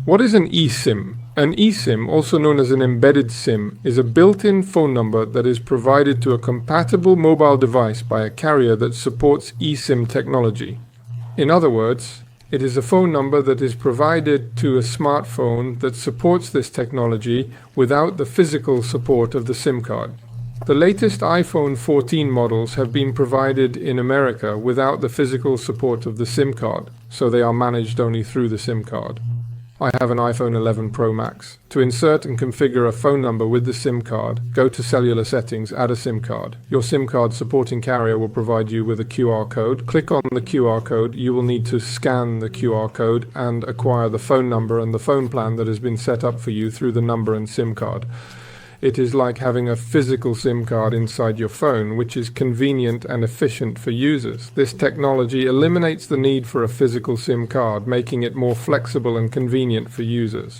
What is an eSIM? An eSIM, also known as an embedded SIM, is a built-in phone number that is provided to a compatible mobile device by a carrier that supports eSIM technology. In other words, it is a phone number that is provided to a smartphone that supports this technology without the physical support of the SIM card. The latest iPhone 14 models have been provided in America without the physical support of the SIM card, so they are managed only through the SIM card. I have an iPhone 11 Pro Max. To insert and configure a phone number with the SIM card, go to Cellular Settings, add a SIM card. Your SIM card supporting carrier will provide you with a QR code. Click on the QR code. You will need to scan the QR code and acquire the phone number and the phone plan that has been set up for you through the number and SIM card. It is like having a physical SIM card inside your phone, which is convenient and efficient for users. This technology eliminates the need for a physical SIM card, making it more flexible and convenient for users.